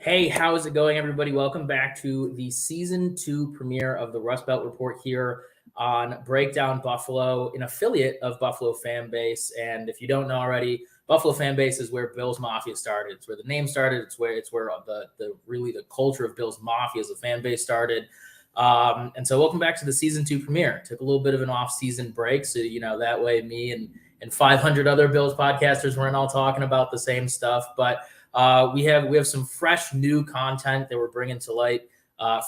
Hey, how's it going, everybody? Welcome back to the season 2 premiere of the Rust Belt Report here on Breakdown Buffalo, an affiliate of Buffalo Fan Base. And if you don't know already, Buffalo Fan Base is where Bills Mafia started. It's where the name started. It's where the culture of Bills Mafia as a fan base started. And so, welcome back to the season 2 premiere. Took a little bit of an off-season break, so that way me and 500 other Bills podcasters weren't all talking about the same stuff, but. We have some fresh new content that we're bringing to light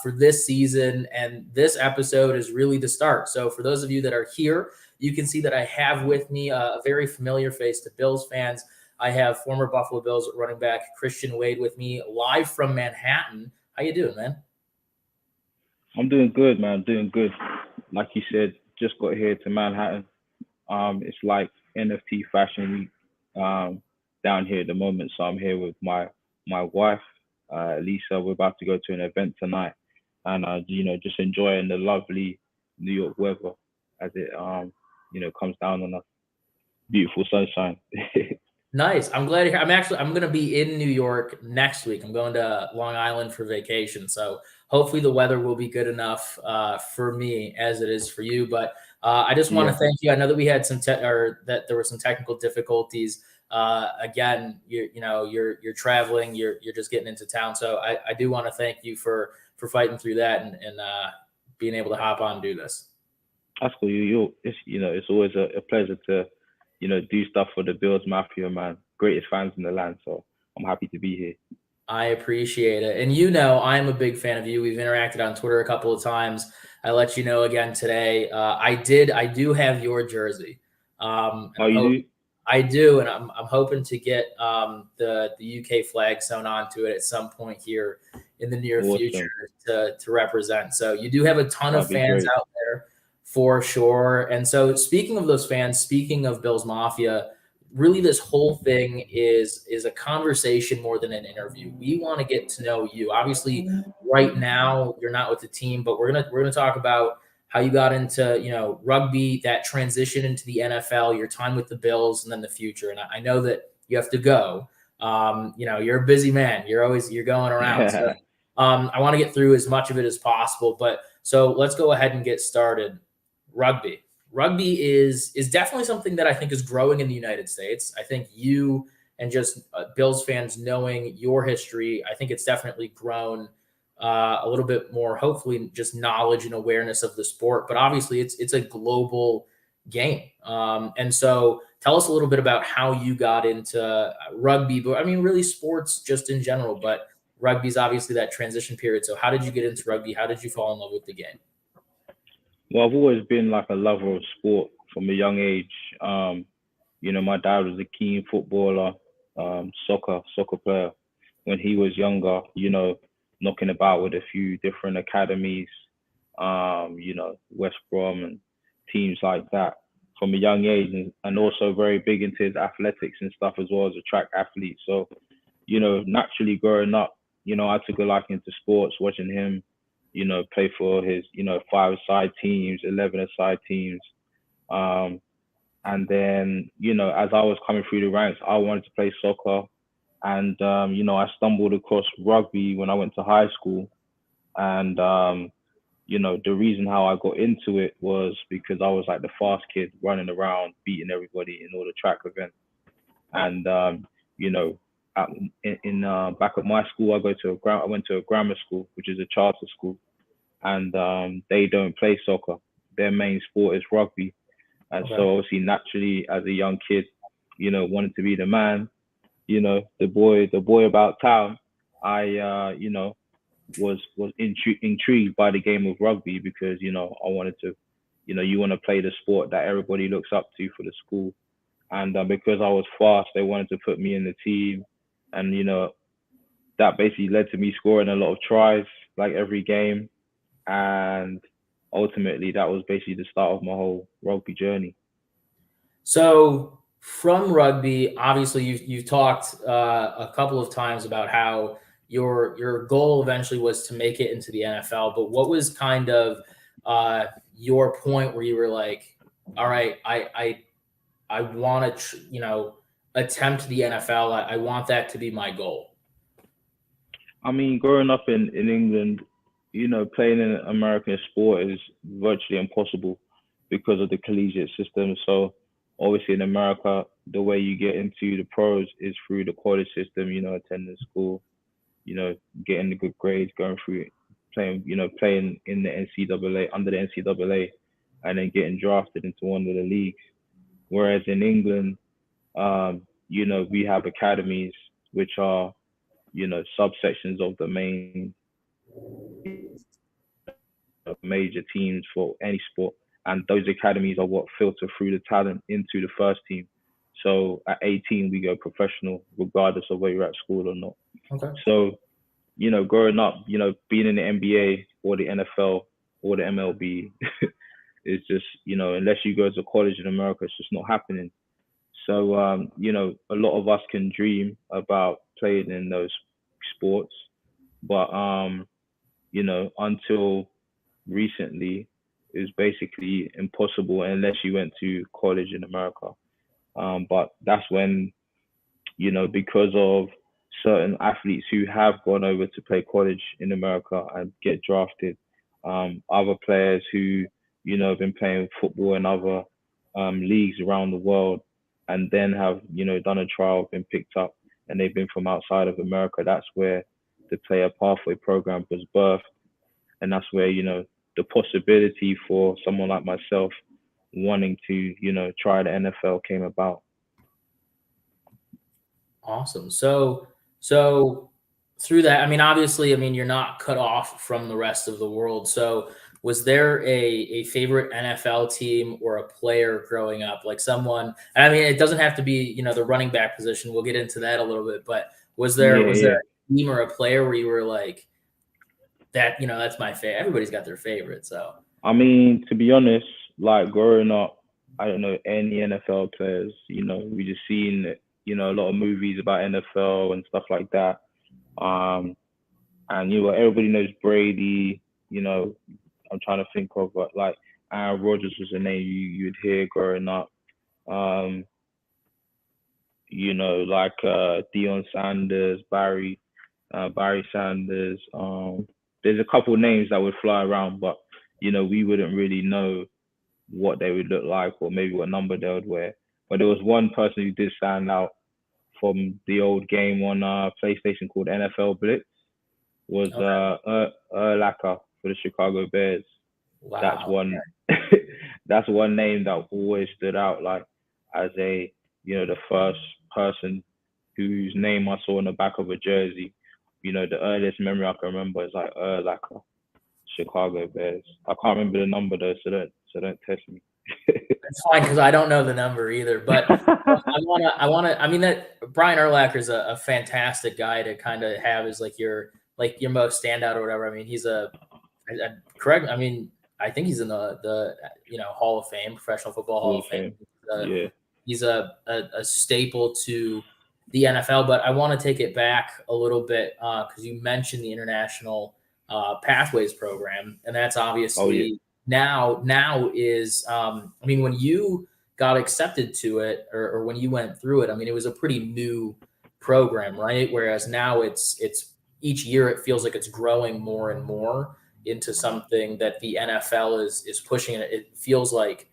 for this season, and this episode is really the start. So for those of you that are here, you can see that I have with me a very familiar face to Bills fans. I have former Buffalo Bills running back Christian Wade with me live from Manhattan. How you doing, man? I'm doing good, man. Doing good. Like you said, just got here to Manhattan. It's like NFT Fashion Week down here at the moment. So I'm here with my wife, Lisa. We're about to go to an event tonight, and just enjoying the lovely New York weather as it comes down on us. Beautiful sunshine. Nice. I'm glad to hear. I'm going to be in New York next week. I'm going to Long Island for vacation. So hopefully the weather will be good enough for me as it is for you. But I just want to Yeah. thank you. I know that we had that there were some technical difficulties. Again, you're traveling, you're just getting into town. So I do want to thank you for fighting through that and being able to hop on and do this. That's cool. It's always a pleasure to do stuff for the Bills Mafia, man. Greatest fans in the land. So I'm happy to be here. I appreciate it. And I'm a big fan of you. We've interacted on Twitter a couple of times. I let you know again today. I do have your jersey. Oh, you do? I do, and I'm hoping to get the UK flag sewn onto it at some point here in the near future Awesome. to represent. So you do have a ton of That'd be fans great. out there for sure. And so speaking of those fans, speaking of Bills Mafia, really this whole thing is a conversation more than an interview. We want to get to know you. Obviously, right now you're not with the team, but we're gonna talk about how you got into rugby, that transition into the NFL, your time with the Bills, and then the future. And I know that you have to go. You're a busy man. You're going around. So I want to get through as much of it as possible. But so let's go ahead and get started. Rugby. Rugby is definitely something that I think is growing in the United States. I think you and just Bills fans knowing your history, I think it's definitely grown a little bit more, hopefully, just knowledge and awareness of the sport. But obviously, it's a global game. And so, tell us a little bit about how you got into rugby. But I mean, really, sports just in general. But rugby is obviously that transition period. So, how did you get into rugby? How did you fall in love with the game? Well, I've always been like a lover of sport from a young age. My dad was a keen footballer, soccer player. When he was younger, knocking about with a few different academies, West Brom and teams like that from a young age, and also very big into his athletics and stuff as well as a track athlete. So, naturally growing up, I took a liking to sports, watching him, play for his, five-a-side teams, 11-a-side teams. Um, and then, as I was coming through the ranks, I wanted to play soccer. And, I stumbled across rugby when I went to high school. And, the reason how I got into it was because I was like the fast kid running around, beating everybody in all the track events. And, you know, at, back at my school, I went to a grammar school, which is a charter school, and they don't play soccer. Their main sport is rugby. And Okay. so obviously naturally as a young kid, wanted to be the man, the boy about town. I was intrigued by the game of rugby because, I wanted to, you want to play the sport that everybody looks up to for the school. And because I was fast, they wanted to put me in the team. And, that basically led to me scoring a lot of tries like every game. And ultimately, that was basically the start of my whole rugby journey. So from rugby, obviously you've talked a couple of times about how your goal eventually was to make it into the NFL. But what was kind of your point where you were like, all right, I want to attempt the NFL. I want that to be my goal. I mean, growing up in England, playing an American sport is virtually impossible because of the collegiate system. So obviously in America, the way you get into the pros is through the college system, attending school, you know, getting the good grades, going through it, playing in the NCAA, under the NCAA, and then getting drafted into one of the leagues. Whereas in England, we have academies which are, subsections of the main, major teams for any sport. And those academies are what filter through the talent into the first team. So at 18, we go professional, regardless of whether you're at school or not. Okay. So, growing up, being in the NBA or the NFL or the MLB is just, unless you go to college in America, it's just not happening. So, a lot of us can dream about playing in those sports, but, until recently, it was basically impossible unless you went to college in America. But that's when, because of certain athletes who have gone over to play college in America and get drafted, other players who, have been playing football in other leagues around the world and then have, done a trial, been picked up, and they've been from outside of America. That's where the player pathway program was birthed. And that's where, the possibility for someone like myself wanting to, try the NFL came about. Awesome. So through that, I mean, obviously, I mean, you're not cut off from the rest of the world. So was there a favorite NFL team or a player growing up, like someone? And I mean, it doesn't have to be, the running back position. We'll get into that a little bit. But Yeah, was there yeah. a team or a player where you were like that? That's my favorite. Everybody's got their favorite. So I mean, to be honest, like growing up, I don't know any NFL players. We just seen, a lot of movies about NFL and stuff like that. Um, and everybody knows Brady. I'm trying to think of what like Aaron Rodgers was a name you'd hear growing up. Um, like Deion Sanders, Barry Sanders. There's a couple names that would fly around, but we wouldn't really know what they would look like or maybe what number they would wear. But there was one person who did stand out from the old game on PlayStation called NFL Blitz was okay, Urlacher for the Chicago Bears. That's wow, one that's one name that always stood out like as a the first person whose name I saw on the back of a jersey. The earliest memory I can remember is like Urlacher, Chicago Bears. I can't remember the number though, so don't test me. it's fine because I don't know the number either. But I mean, that Brian Urlacher is a fantastic guy to kind of have as like your most standout or whatever. I mean, he's correct. I mean, I think he's in the Hall of Fame, Professional Football Hall Hall of of Fame. Fame. Uh, Yeah. he's a staple to the NFL. But I want to take it back a little bit because you mentioned the International Pathways program, and that's Oh yeah. obviously now is I mean, when you got accepted to it or when you went through it, I mean, it was a pretty new program, right? Whereas now it's each year it feels like it's growing more and more into something that the NFL is pushing, and it feels like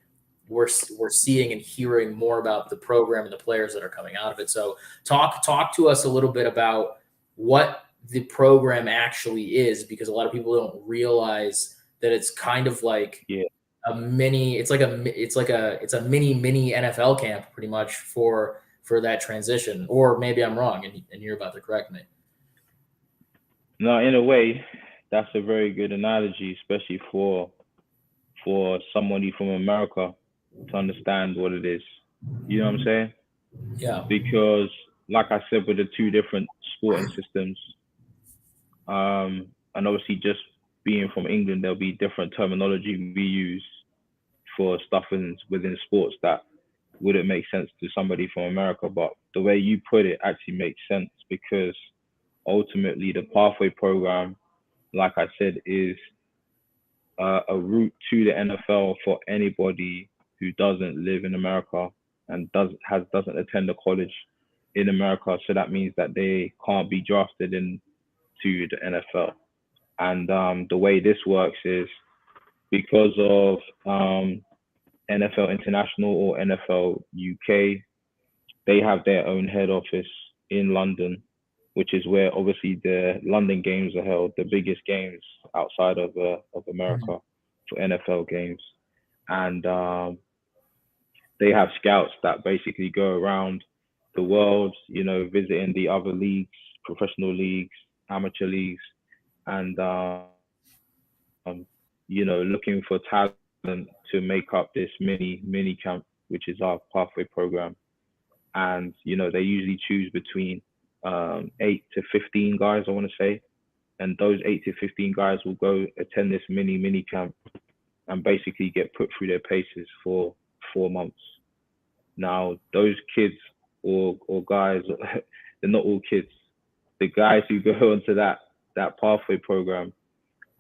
we're seeing and hearing more about the program and the players that are coming out of it. So talk to us a little bit about what the program actually is, because a lot of people don't realize that it's kind of like Yeah. a mini it's a mini NFL camp pretty much for that transition. Or maybe I'm wrong and you're about to correct me. No, in a way, that's a very good analogy, especially for somebody from America to understand what it is. You know what I'm saying? Yeah. Because, like I said, with the two different sporting systems, and obviously just being from England, there'll be different terminology we use for stuff within sports that wouldn't make sense to somebody from America. But the way you put it actually makes sense because ultimately the pathway program, like I said, is a route to the NFL for anybody who doesn't live in America and doesn't attend a college in America. So that means that they can't be drafted into to the NFL. And the way this works is because of NFL International or NFL UK, they have their own head office in London, which is where obviously the London games are held, the biggest games outside of Mhm. America for NFL games. And they have scouts that basically go around the world, visiting the other leagues, professional leagues, amateur leagues, and looking for talent to make up this mini camp, which is our pathway program. And they usually choose between 8 to 15 guys, I want to say, and those 8 to 15 guys will go attend this mini camp and basically get put through their paces for 4 months. Now, those kids or guys, they're not all kids. The guys who go onto that pathway program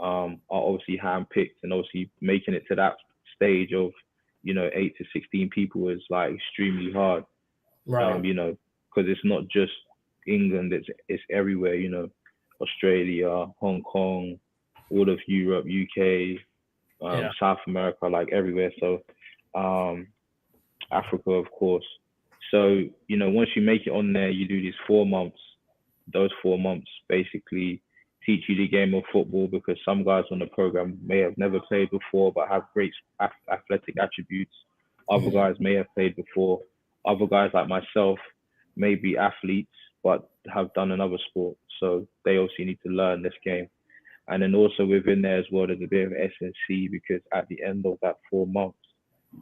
are obviously handpicked, and obviously making it to that stage of 8 to 16 people is like extremely hard. Right. Because it's not just England, it's everywhere. Australia, Hong Kong, all of Europe, UK, Yeah. South America, like everywhere. So um, Africa, of course. So, once you make it on there, you do these 4 months. Those 4 months basically teach you the game of football because some guys on the program may have never played before but have great athletic attributes. Other Mhm. guys may have played before. Other guys like myself may be athletes but have done another sport. So they also need to learn this game. And then also within there as well, there's a bit of S&C because at the end of that 4 months,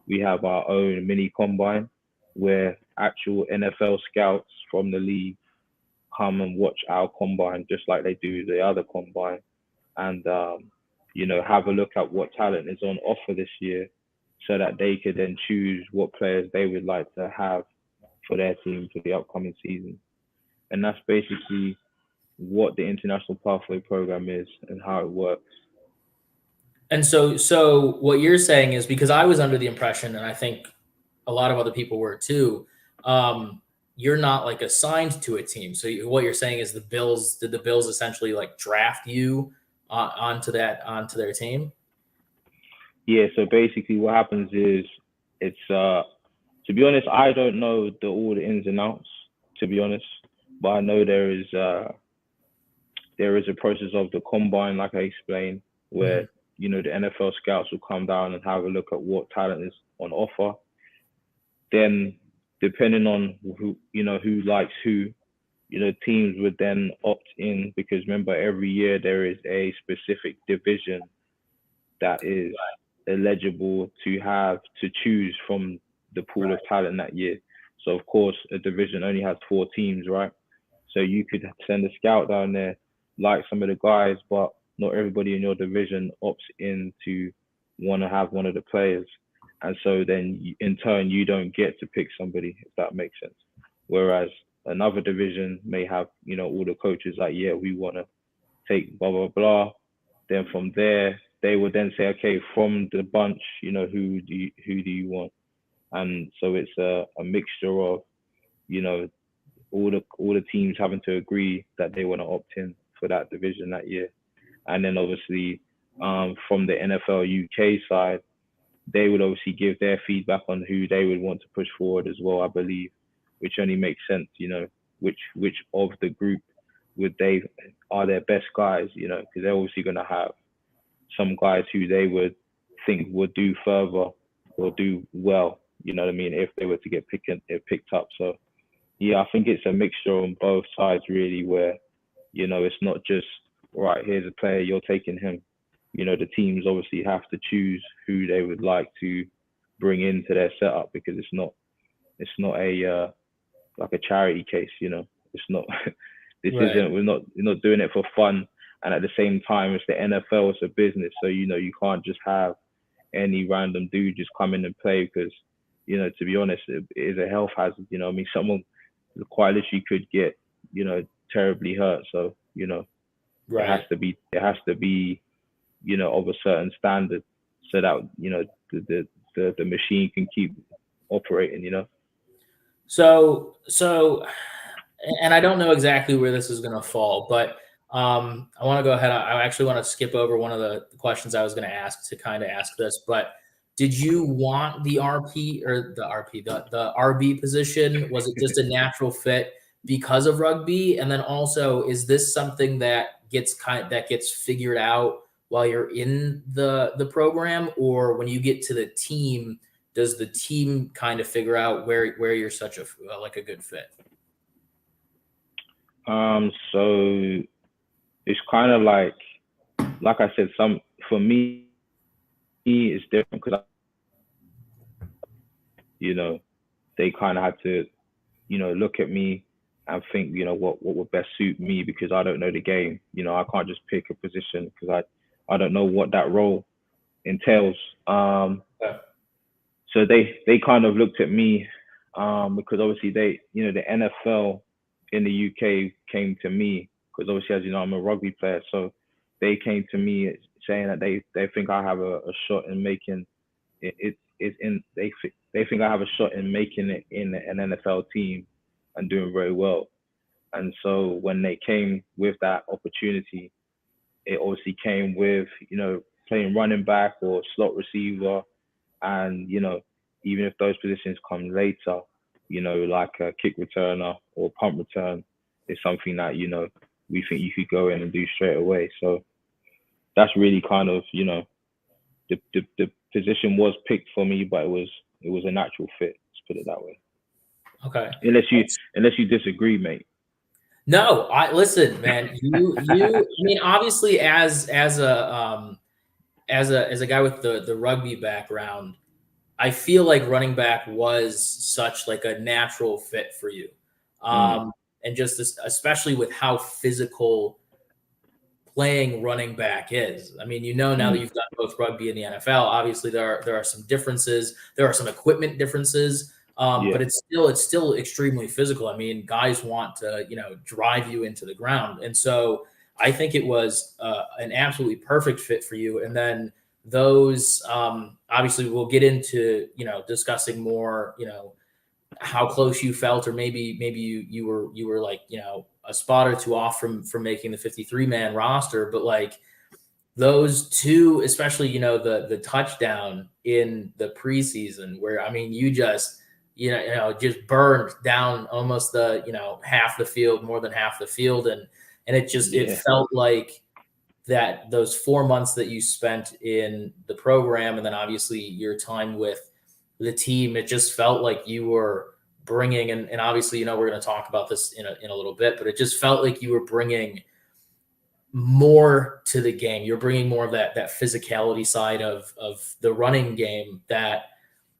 we have our own mini combine where actual NFL scouts from the league come and watch our combine just like they do the other combine and have a look at what talent is on offer this year so that they could then choose what players they would like to have for their team for the upcoming season. And that's basically what the International Pathway Program is and how it works. And so what you're saying is because I was under the impression, and I think a lot of other people were too, um, you're not like assigned to a team. So what you're saying is did the Bills essentially like draft you onto their team? Yeah, so basically what happens is it's to be honest, I don't know all the ins and outs, to be honest. But I know there is a process of the combine, like I explained, Mhm. where the NFL scouts will come down and have a look at what talent is on offer. Then, depending on who likes who, teams would then opt in because remember every year there is a specific division that is eligible to have to choose from the pool of Right. talent that year. So of course a division only has 4 teams, right? So you could send a scout down there, like some of the guys, but not everybody in your division opts in to want to have one of the players. And so then in turn, you don't get to pick somebody, if that makes sense. Whereas another division may have, all the coaches like, yeah, we want to take blah, blah, blah. Then from there, they would then say, okay, from the bunch, who do you want? And so it's a mixture of, you know, all the teams having to agree that they want to opt in for that division that year. And then obviously from the NFL UK side, they would obviously give their feedback on who they would want to push forward as well, I believe, which only makes sense, which of the group would they are their best guys, because they're obviously going to have some guys who they would think would do further or do well, you know what I mean, if they were to get picked up. So yeah, I think it's a mixture on both sides really, where it's not just right. Here's a player, you're taking him. The teams obviously have to choose who they would like to bring into their setup because it's not a like a charity case. It's not. This Right. isn't. We're not doing it for fun. And at the same time, it's the NFL. It's a business, so you can't just have any random dude just come in and play because to be honest, it is a health hazard. I mean, someone quite literally could get terribly hurt. So it has Right. to be of a certain standard so that the machine can keep operating. So, and I don't know exactly where this is going to fall, but I want to go ahead. I actually want to skip over one of the questions I was going to ask to kind of ask this, but did you want the RP or the RP, the RB position? Was it just a natural fit because of rugby? And then also, is this something that gets figured out while you're in the program, or when you get to the team, does the team kind of figure out where you're such a like a good fit? So it's kind of like I said, for me it's different because you know they kind of had to look at me and think what would best suit me because I don't know the game. I can't just pick a position because I don't know what that role entails. Yeah. So they kind of looked at me because obviously the NFL in the UK came to me because obviously as you know I'm a rugby player, so they came to me saying that they think I have a shot in making it in they think I have a shot in making it in an NFL team and doing very well. And so when they came with that opportunity, it obviously came with playing running back or slot receiver, and even if those positions come later, like a kick returner or punt return, is something that we think you could go in and do straight away. So that's really kind of the position was picked for me, but it was a natural fit. Let's put it that way. Okay. Unless you disagree, mate. No, I listen, man. I mean, obviously, as a guy with the rugby background, I feel like running back was such like a natural fit for you, Mm, and just this, especially with how physical playing running back is. I mean, now that mm, you've done both rugby and the NFL, obviously there are some differences. There are some equipment differences, yeah. but it's still extremely physical. I mean, guys want to drive you into the ground, and so I think it was an absolutely perfect fit for you. And then those obviously we'll get into discussing more how close you felt, or maybe you were like a spot or two off from making the 53-man roster, but like those two, especially the touchdown in the preseason, where I mean you just just burned down almost the half the field, more than half the field, and it Yeah. felt like that those 4 months that you spent in the program, and then obviously your time with the team, it just felt like you were bringing, and obviously, we're going to talk about this in a little bit, but it just felt like you were bringing more to the game. You're bringing more of that physicality side of the running game that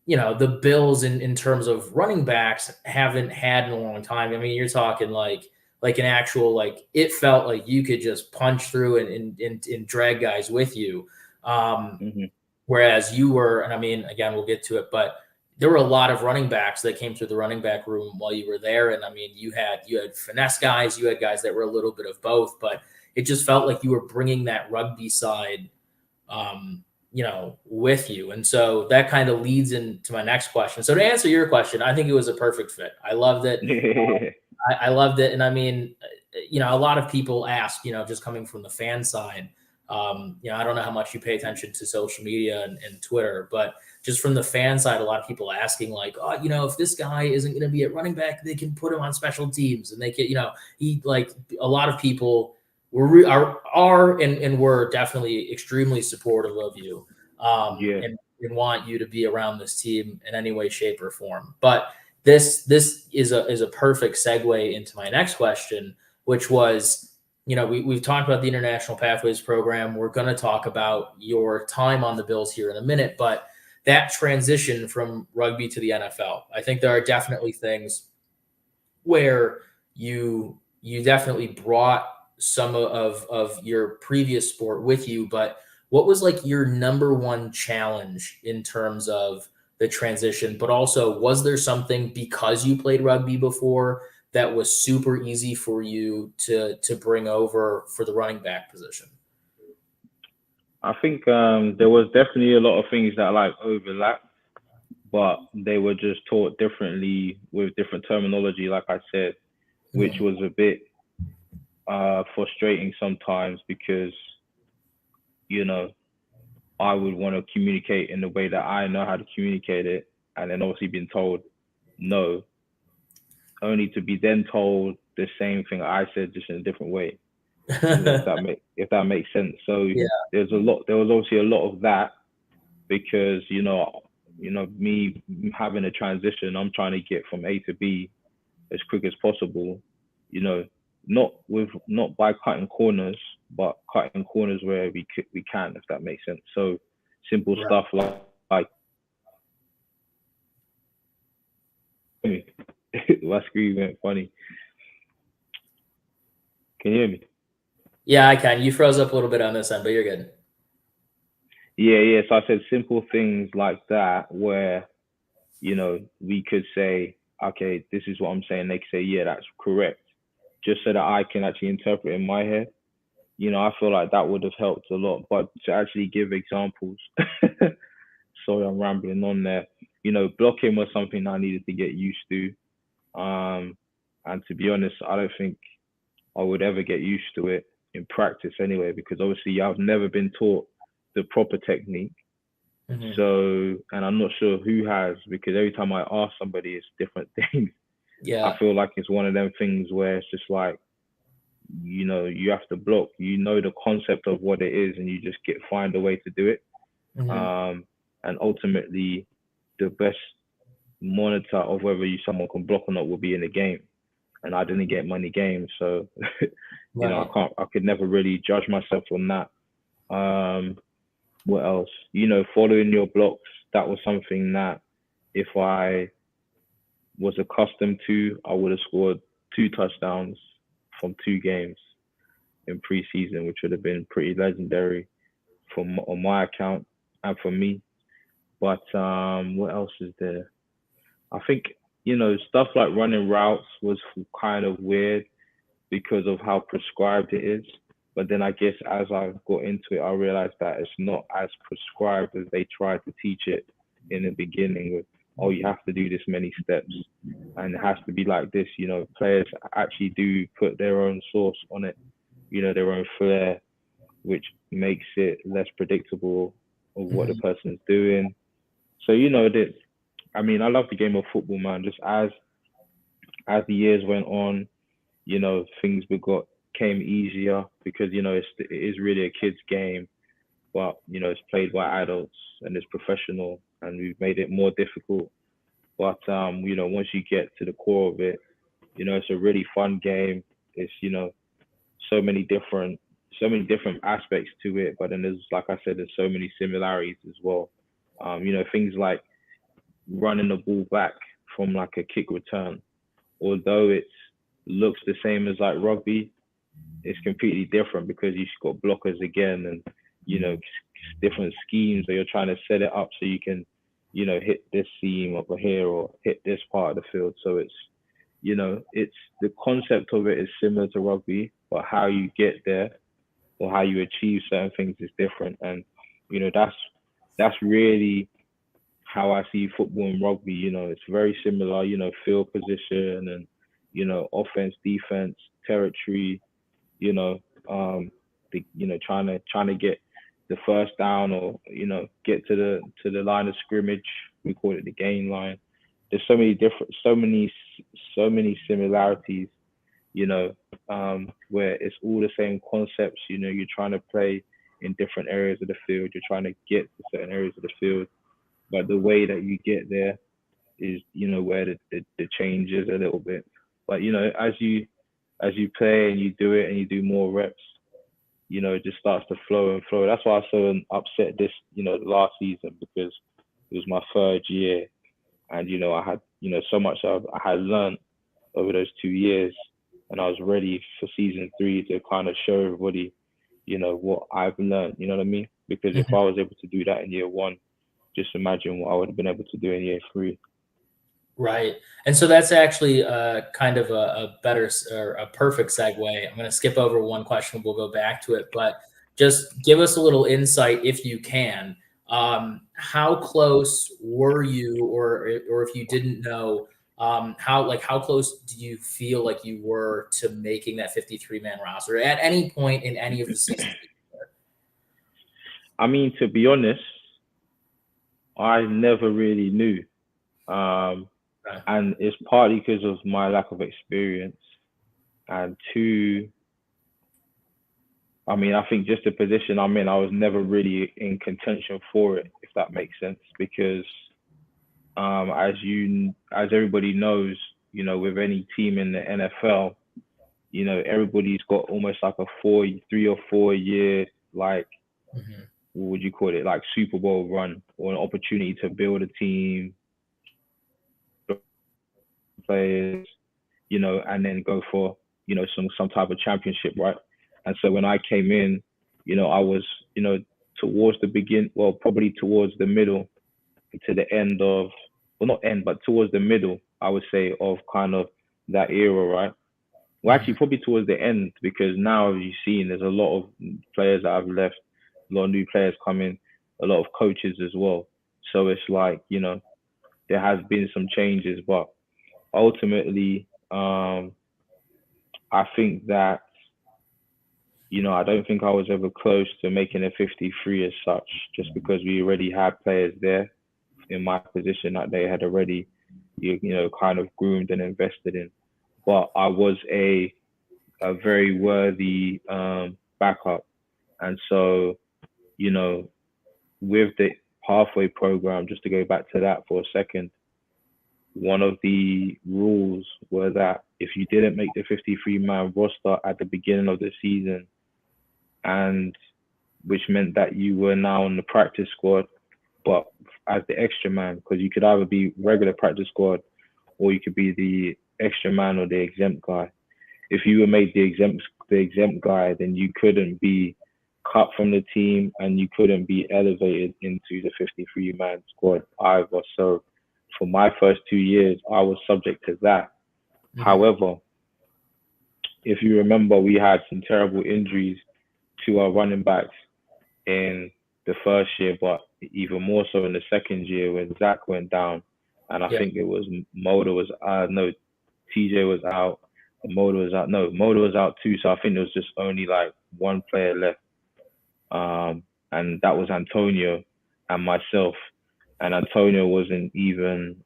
the Bills in terms of running backs haven't had in a long time. I mean, you're talking like an actual, like it felt like you could just punch through and drag guys with you. Um, Hmm. Whereas you were, and I mean, again, we'll get to it, but there were a lot of running backs that came through the running back room while you were there. And I mean, you had finesse guys, you had guys that were a little bit of both, but it just felt like you were bringing that rugby side, with you. And so that kind of leads into my next question. So to answer your question, I think it was a perfect fit. I loved it. I loved it. And I mean, a lot of people ask, just coming from the fan side, I don't know how much you pay attention to social media and Twitter, but just from the fan side, a lot of people asking like, oh, if this guy isn't going to be at running back, they can put him on special teams, and they can, he like a lot of people are and were definitely extremely supportive of you, Yeah. and want you to be around this team in any way, shape, or form. But this is a perfect segue into my next question, which was, we've talked about the International Pathways program. We're going to talk about your time on the Bills here in a minute, but that transition from rugby to the NFL, I think there are definitely things where you definitely brought some of your previous sport with you, but what was like your number one challenge in terms of the transition? But also, was there something, because you played rugby before, that was super easy for you to bring over for the running back position? I think there was definitely a lot of things that like overlap, but they were just taught differently with different terminology, like I said, which Mhm. was a bit frustrating sometimes because you know I would want to communicate in the way that I know how to communicate it, and then obviously being told no, only to be then told the same thing I said just in a different way. If that makes sense. So Yeah. there was obviously a lot of that because me having a transition, I'm trying to get from A to B as quick as possible. You know, not by cutting corners, but cutting corners where we can, if that makes sense. So simple Right. stuff like my screen went funny. Can you hear me? Yeah, I can. You froze up a little bit on this end, but you're good. Yeah. So I said simple things like that where we could say, okay, this is what I'm saying. They could say, yeah, that's correct, just so that I can actually interpret in my head. I feel like that would have helped a lot. But to actually give examples, sorry, I'm rambling on there. Blocking was something I needed to get used to. And to be honest, I don't think I would ever get used to it in practice anyway, because obviously I've never been taught the proper technique. Mm-hmm. So, and I'm not sure who has, because every time I ask somebody, it's different things. I Yeah. feel like it's one of them things where it's just like, you have to block, the concept of what it is, and you just find a way to do it. Mm-hmm. And ultimately, the best monitor of whether someone can block or not will be in the game. And I didn't get many games, so Right. I could never really judge myself on that. What else? Following your blocks, that was something that if I was accustomed to, I would have scored 2 touchdowns from 2 games in preseason, which would have been pretty legendary on my account and for me. But what else is there? I think stuff like running routes was kind of weird because of how prescribed it is. But then I guess as I got into it, I realized that it's not as prescribed as they tried to teach it in the beginning. With oh, you have to do this many steps, and it has to be like this. Players actually do put their own sauce on it. Their own flair, which makes it less predictable of what the Mm-hmm. person's doing. So that. I mean, I love the game of football, man. Just as the years went on, things came easier because it is really a kids game, but it's played by adults and it's professional, and we've made it more difficult. But once you get to the core of it, it's a really fun game. It's so many different aspects to it, but then there's, like I said, there's so many similarities as well. Things like running the ball back from like a kick return, although it looks the same as like rugby, it's completely different because you've got blockers again, and different schemes that you're trying to set it up so you can hit this seam over here or hit this part of the field. So it's the concept of it is similar to rugby, but how you get there or how you achieve certain things is different. And that's really how I see football and rugby. It's very similar. Field position and offense, defense, territory. You know, trying to get the first down or get to the line of scrimmage. We call it the gain line. There's so many similarities. Where it's all the same concepts. You're trying to play in different areas of the field. You're trying to get to certain areas of the field, but the way that you get there is where the change is a little bit. But as you play and you do it and you do more reps, it just starts to flow and flow. That's why I was so upset this last season, because it was my third year, and I had so much I had learned over those 2 years, and I was ready for season 3 to kind of show everybody what I've learned. You know what I mean? Because if I was able to do that in year 1, just imagine what I would have been able to do in year 3. Right. And so that's actually kind of a better or a perfect segue. I'm going to skip over one question. We'll go back to it, but just give us a little insight if you can. How close were you, or if you didn't know, How close do you feel like you were to making that 53-man roster at any point in any of the seasons? I mean, to be honest, I never really knew. Okay. And it's partly because of my lack of experience. And two, I mean, I think just the position I'm in, I was never really in contention for it, if that makes sense. Because as everybody knows, with any team in the NFL, everybody's got almost like a 3 or 4 year, like, Mhm. what would you call it, like Super Bowl run or an opportunity to build a team, players, and then go for, some type of championship, right? And so when I came in, I was, towards the well, probably towards the middle to the end of, well, not end, but towards the middle, I would say, of kind of that era, right? Well, actually, Mhm. probably towards the end, because now, as you've seen, there's a lot of players that have left, a lot of new players coming, a lot of coaches as well. So it's like, there has been some changes, but ultimately, I think that, I don't think I was ever close to making a 53 as such, just because we already had players there in my position that they had already, kind of groomed and invested in. But I was a very worthy backup. And so, you know, with the pathway program, just to go back to that for a second, one of the rules were that if you didn't make the 53-man roster at the beginning of the season, and which meant that you were now on the practice squad, but as the extra man, because you could either be regular practice squad or you could be the extra man or the exempt guy. If you were made the exempt guy, then you couldn't be cut from the team and you couldn't be elevated into the 53-man squad either. So for my first 2 years, I was subject to that. Mhm. However, if you remember, we had some terrible injuries to our running backs in the first year, but even more so in the second year when Zach went down. And I Yeah. think it was Moda was no, TJ was out, Moda was out. No, Moda was out too. So I think there was just only like one player left, and that was Antonio and myself. And Antonio wasn't even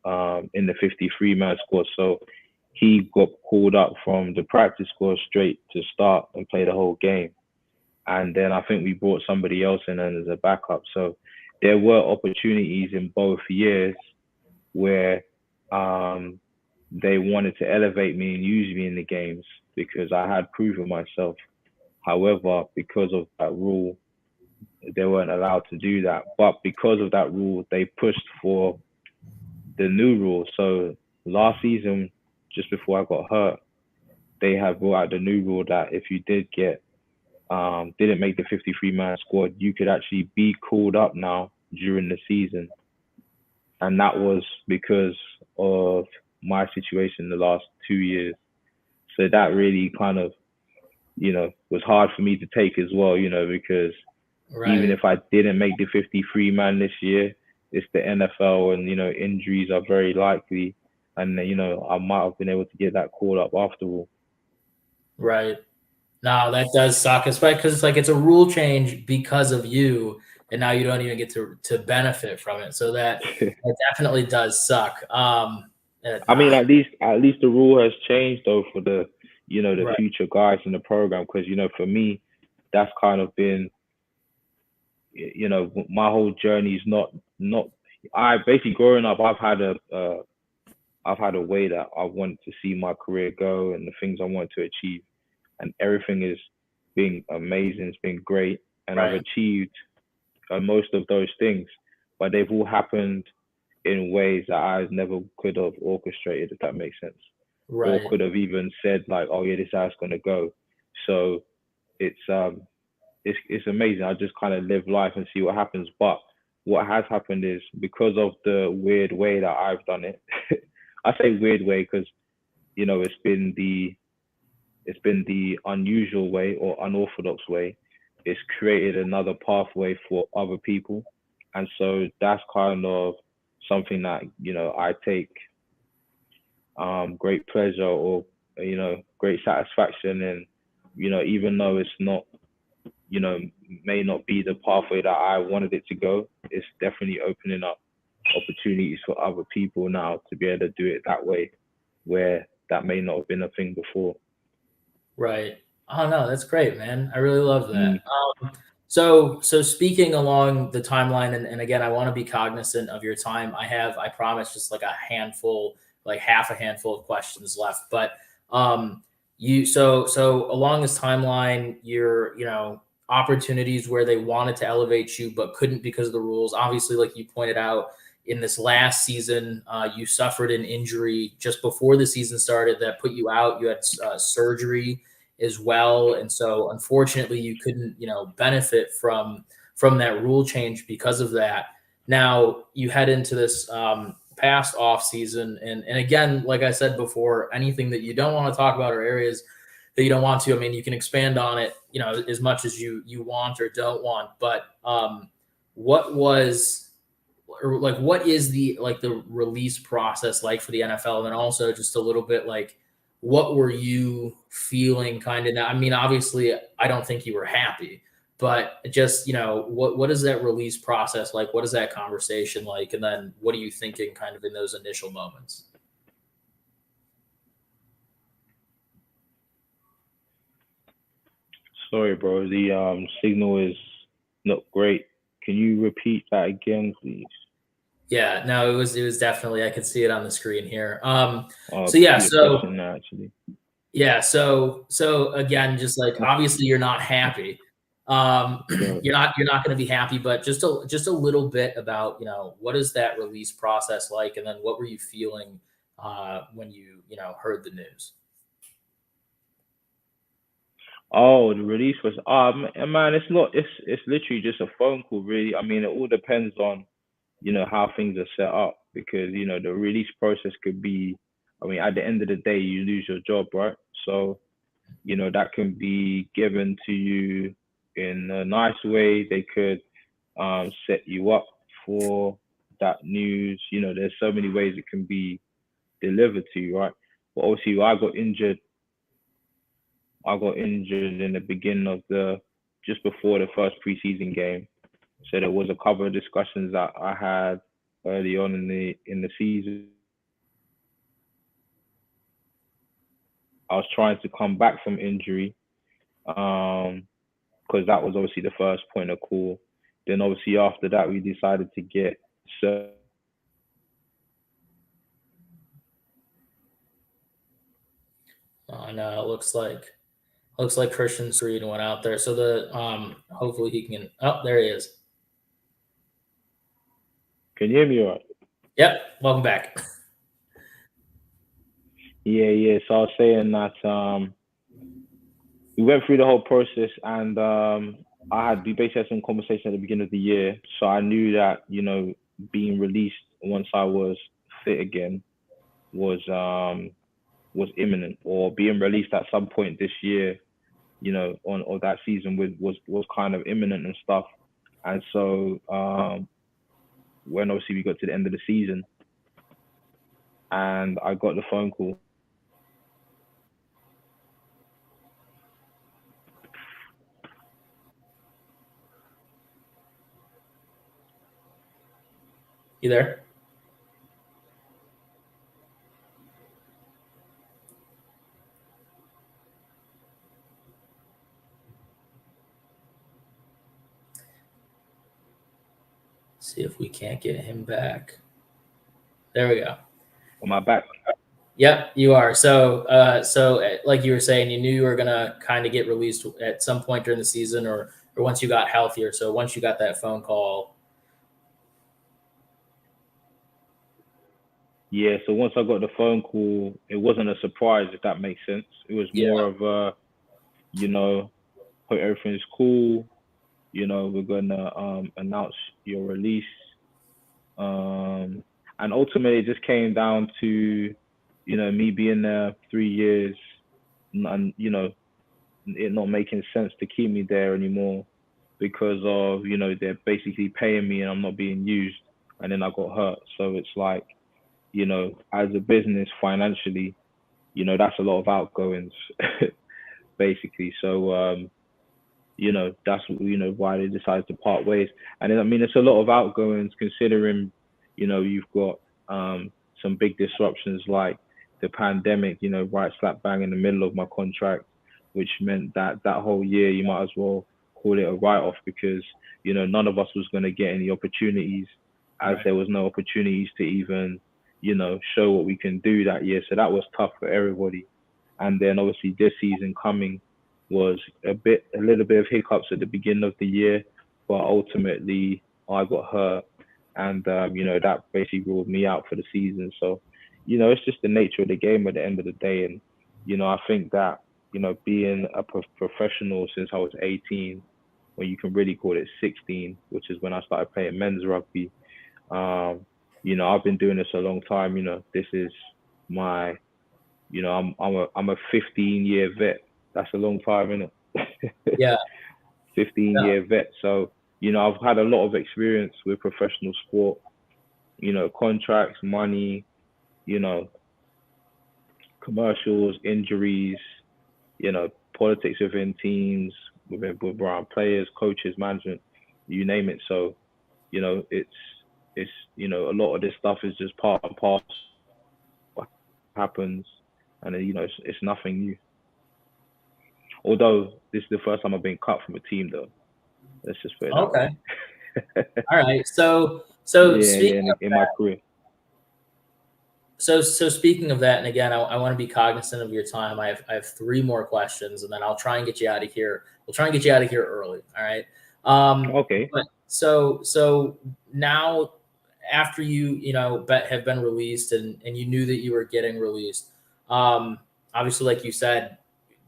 in the 53-man squad, so he got called up from the practice squad straight to start and play the whole game. And then I think we brought somebody else in as a backup. So there were opportunities in both years where um, they wanted to elevate me and use me in the games because I had proven myself. However, because of that rule, they weren't allowed to do that. But because of that rule, they pushed for the new rule. So last season, just before I got hurt, they had brought out the new rule that if you didn't make the 53-man squad, you could actually be called up now during the season. And that was because of my situation the last 2 years. So that really kind of, was hard for me to take as well, because even Right. if I didn't make the 53-man this year, it's the NFL and, injuries are very likely. And, I might have been able to get that call up after all. Right. No, that does suck, especially because it's like it's a rule change because of you, and now you don't even get to benefit from it. So that definitely does suck. I mean, Nah, at least the rule has changed though for the right, future guys in the program because for me, that's kind of been my whole journey is not. I basically growing up, I've had a way that I wanted to see my career go and the things I wanted to achieve, and everything is being amazing. It's been great, and I've right, achieved most of those things, but they've all happened in ways that I never could have orchestrated, if that makes sense, or right, could have even said like, oh yeah, this is how it's gonna go. So it's it's amazing. I just kind of live life and see what happens. But what has happened is because of the weird way that I've done it. I say weird way because it's been the unusual way or unorthodox way. It's created another pathway for other people, and so that's kind of something that I take great pleasure or great satisfaction. And even though it's not, may not be the pathway that I wanted it to go, it's definitely opening up opportunities for other people now to be able to do it that way, where that may not have been a thing before. Right. Oh no, that's great, man. I really love Mm, that. So speaking along the timeline, and again, I want to be cognizant of your time. I promise, just like a handful, like half a handful of questions left. But so along this timeline, opportunities where they wanted to elevate you but couldn't because of the rules. Obviously, like you pointed out, in this last season, you suffered an injury just before the season started that put you out. You had surgery as well, and so unfortunately, you couldn't, benefit from that rule change because of that. Now you head into this past off season, and again, like I said before, anything that you don't want to talk about or areas that you don't want to, I mean, you can expand on it, as much as you want or don't want. But what was or like what is the release process like for the NFL? And then also just a little bit like what were you feeling kind of now? I mean, obviously I don't think you were happy, but just, what is that release process like? What is that conversation like? And then what are you thinking kind of in those initial moments? Sorry, bro. The signal is not great. Can you repeat that again, please? Yeah, no, it was definitely, I could see it on the screen here. I So can yeah, see your so question now, actually. Yeah, so again, just like obviously you're not happy. Correct. You're not going to be happy, but just a little bit about, what is that release process like, and then what were you feeling when you heard the news? Oh, the release was man, it's not it's literally just a phone call, really. I mean, it all depends on how things are set up, because the release process could be, I mean, at the end of the day you lose your job, right? So that can be given to you in a nice way. They could set you up for that news. There's so many ways it can be delivered to you, right? But obviously, I got injured in the beginning of the just before the first preseason game. So there was a couple of discussions that I had early on in the season. I was trying to come back from injury, because that was obviously the first point of call. Then obviously after that we decided to get so And looks like Christian Reed went out there. So hopefully he can. Oh, there he is. can you hear me all right? Yep, welcome back. Yeah, yeah. So I was saying that we went through the whole process, and we basically had some conversation at the beginning of the year. So I knew that being released once I was fit again was was imminent, or being released at some point this year, on or that season was kind of imminent and stuff. And so when obviously we got to the end of the season and I got the phone call. You there? See if we can't get him back. There we go. On my back. Yep, you are. So like you were saying, you knew you were gonna kind of get released at some point during the season, or once you got healthier. So once you got that phone call, Yeah, so once I got the phone call, it wasn't a surprise, if that makes sense. It was more yeah, of a, you know, hope everything's cool. We're gonna announce your release. Um, and ultimately, it just came down to, me being there 3 years, and it not making sense to keep me there anymore, because of they're basically paying me and I'm not being used, and then I got hurt. So it's like, as a business financially, that's a lot of outgoings, basically. So, that's why they decided to part ways. And then, I mean, it's a lot of outgoings considering, you've got some big disruptions like the pandemic, right slap bang in the middle of my contract, which meant that that whole year you might as well call it a write-off because, none of us was going to get any opportunities as Right. there was no opportunities to even, show what we can do that year. So that was tough for everybody. And then obviously this season coming was a little bit of hiccups at the beginning of the year, but ultimately I got hurt, and that basically ruled me out for the season. So, it's just the nature of the game at the end of the day, and I think that being a professional since I was 18, when you can really call it 16, which is when I started playing men's rugby. Um, I've been doing this a long time. This is my I'm a 15-year vet. That's a long time, isn't it? Yeah. 15 No. year vet. So, I've had a lot of experience with professional sport, contracts, money, you know, commercials, injuries, politics within teams, with around players, coaches, management, you name it. So, it's a lot of this stuff is just part and parcel what happens, and it's nothing new. Although this is the first time I've been cut from a team, though. Let's just put it that way. Okay. All right. So Yeah, yeah, speaking in my career. so speaking of that, and again, I want to be cognizant of your time. I have three more questions, and then I'll try and get you out of here. We'll try and get you out of here early. All right. Okay. But so now, after have been released, and you knew that you were getting released. Um, Obviously, like you said,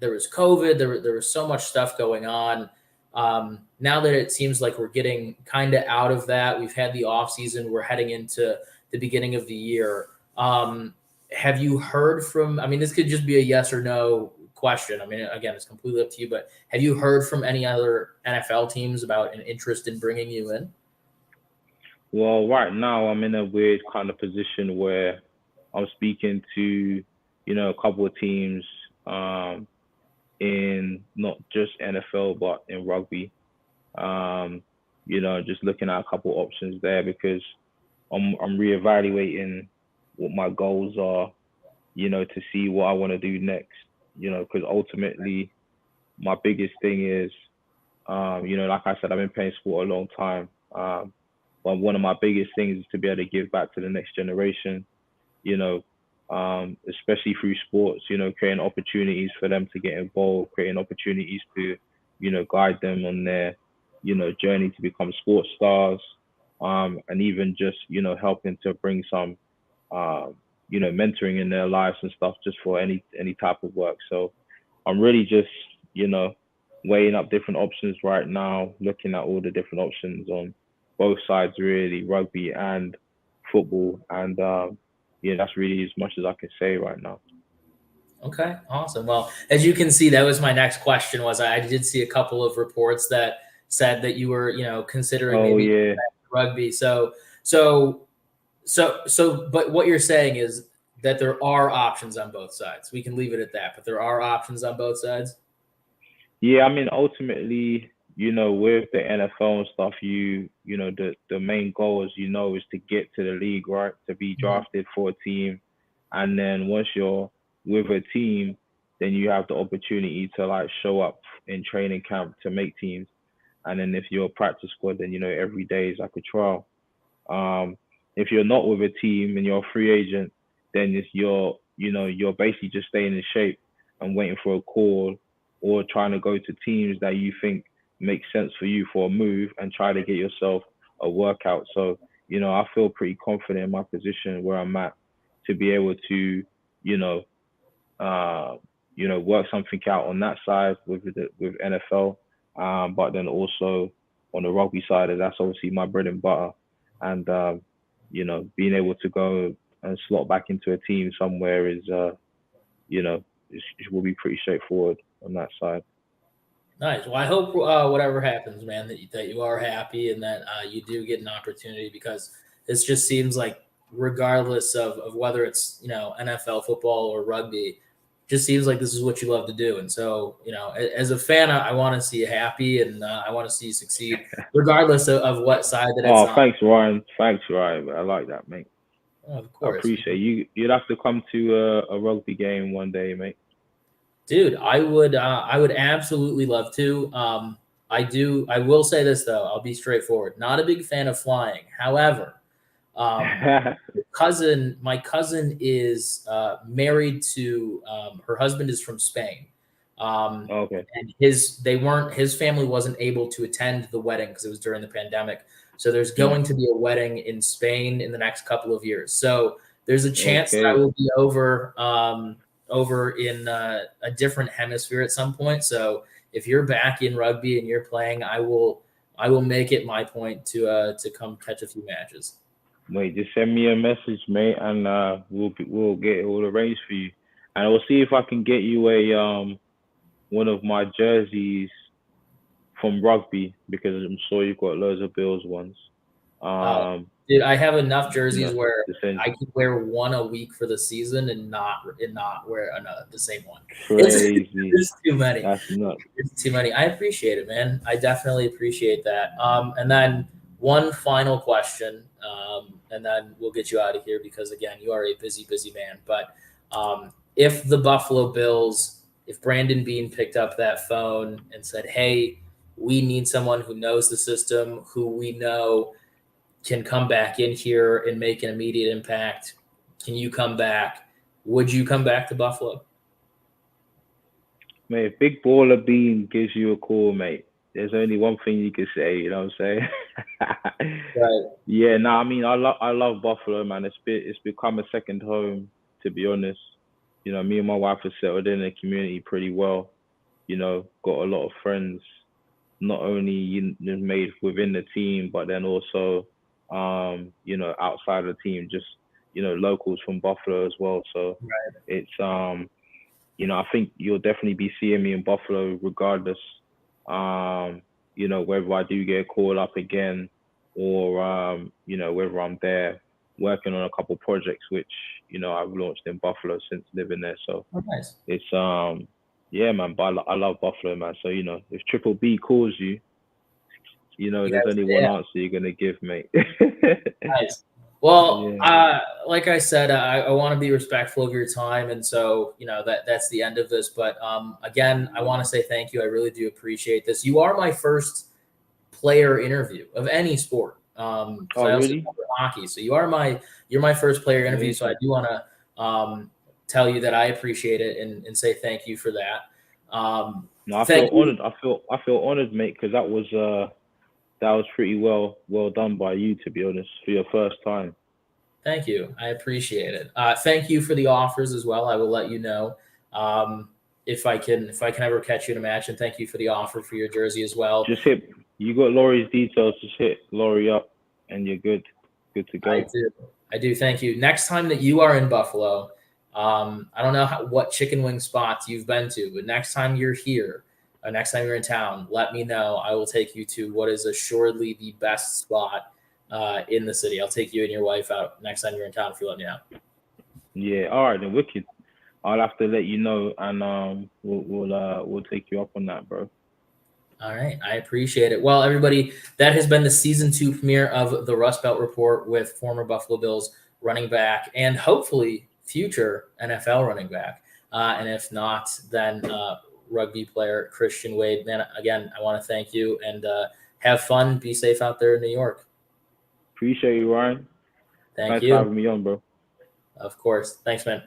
there was COVID. There was so much stuff going on. Now that it seems like we're getting kind of out of that, we've had the off season. We're heading into the beginning of the year. Have you heard from? I mean, this could just be a yes or no question. I mean, again, it's completely up to you. But have you heard from any other NFL teams about an interest in bringing you in? Well, right now I'm in a weird kind of position where I'm speaking to, a couple of teams in not just NFL but in rugby. Um, just looking at a couple of options there because I'm reevaluating what my goals are, to see what I want to do next. Because ultimately my biggest thing is, like I said, I've been playing sport a long time. But one of my biggest things is to be able to give back to the next generation, you know, especially through sports, creating opportunities for them to get involved, creating opportunities to, guide them on their, journey to become sports stars, and even just, helping to bring some, um, mentoring in their lives and stuff just for any type of work. So I'm really just, you know, weighing up different options right now, looking at all the different options on both sides, really, rugby and football. And yeah, that's really as much as I can say right now. Okay, awesome. Well, as you can see, that was my next question. Was I did see a couple of reports that said that you were, considering Oh maybe yeah, rugby. So, but what you're saying is that there are options on both sides. We can leave it at that, but there are options on both sides. yeah. I mean, ultimately, with the NFL and stuff, the main goal, as is to get to the league, right? To be Mhm. drafted for a team, and then once you're with a team, then you have the opportunity to like show up in training camp to make teams. And then if you're a practice squad, then every day is like a trial. Um, if you're not with a team and you're a free agent, then you're basically just staying in shape and waiting for a call or trying to go to teams that you think make sense for you for a move and try to get yourself a workout. So, I feel pretty confident in my position where I'm at to be able to, you know, uh, work something out on that side with NFL. But then also on the rugby side, that's obviously my bread and butter. And being able to go and slot back into a team somewhere is, it will be pretty straightforward on that side. Nice. Well, I hope whatever happens, man, that you are happy and that you do get an opportunity because this just seems like regardless of whether it's, NFL football or rugby. Just seems like this is what you love to do. And so, as a fan, I want to see you happy, and I want to see you succeed, regardless of what side that it's Oh, on. thanks, Ryan. Thanks, Ryan. I like that, mate. Of I course. appreciate you. You'd have to come to a rugby game one day, mate. Dude, I would absolutely love to. I will say this though, I'll be straightforward. Not a big fan of flying. However, my cousin is married to her husband is from Spain. Okay. And his family wasn't able to attend the wedding because it was during the pandemic. So there's going to be a wedding in Spain in the next couple of years. So there's a chance that I Okay. will be over in a different hemisphere at some point. So if you're back in rugby and you're playing, I will make it my point to come catch a few matches. Wait, just send me a message, mate, and we'll get it all arranged for you. And I'll see if I can get you a one of my jerseys from rugby because I'm sure you've got loads of Bills ones. Oh, Um, dude, I have enough you jerseys know, where to send I could wear one a week for the season and not wear the same one. It's crazy. There's too many. That's nuts. It's too many. I appreciate it, man. I definitely appreciate that. And then one final question, and then we'll get you out of here because again, you are a busy, busy man. But if the Buffalo Bills, if Brandon Beane picked up that phone and said, "Hey, we need someone who knows the system, who we know can come back in here and make an immediate impact. Can you come back?" Would you come back to Buffalo? Mate, if Big Baller Bean gives you a call, mate, there's only one thing you can say, you know what I'm saying? Right. Yeah, no, I mean I love Buffalo, man. It's become a second home, to be honest. Me and my wife have settled in the community pretty well. Got a lot of friends, not only made within the team, but then also outside of the team, just locals from Buffalo as well. So Right. it's I think you'll definitely be seeing me in Buffalo regardless. Whether I do get called up again or whether I'm there working on a couple projects which, I've launched in Buffalo since living there. So Oh, nice. it's yeah, man, but I love Buffalo, man. So, if Triple B calls you, You there's guys, only one yeah, answer you're gonna give, mate. nice. Well, Yeah. like I said, I want to be respectful of your time, and so that's the end of this. But again, I want to say thank you. I really do appreciate this. You are my first player interview of any sport. Because Oh, I also really? cover hockey, so you're my first player interview. So I Amazing. do want to tell you that I appreciate it and say thank you for that. No, I Thank feel you. honored. I feel honored, mate, because that was pretty well done by you, to be honest, for your first time. Thank you. I appreciate it. Thank you for the offers as well. I will let you know if I can ever catch you in a match. And thank you for the offer for your jersey as well. Just hit. You got Laurie's details. Just hit Laurie up, and you're good. Good to I go. do. I do. Thank you. Next time that you are in Buffalo, I don't know what chicken wing spots you've been to, but next time you're here, next time you're in town, let me know. I will take you to what is assuredly the best spot in the city. I'll take you and your wife out next time you're in town if you let me know. Yeah. All right, then. Wicked. I'll have to let you know, and we'll take you up on that, bro. All right. I appreciate it. Well, everybody, that has been the season 2 premiere of the Rust Belt Report with former Buffalo Bills running back and hopefully future NFL running back. And if not, then rugby player Christian Wade. Man, again, I want to thank you and have fun. Be safe out there in New York. Appreciate you, Ryan. Thank Thanks for you. having me on, bro. Of course. Thanks, man.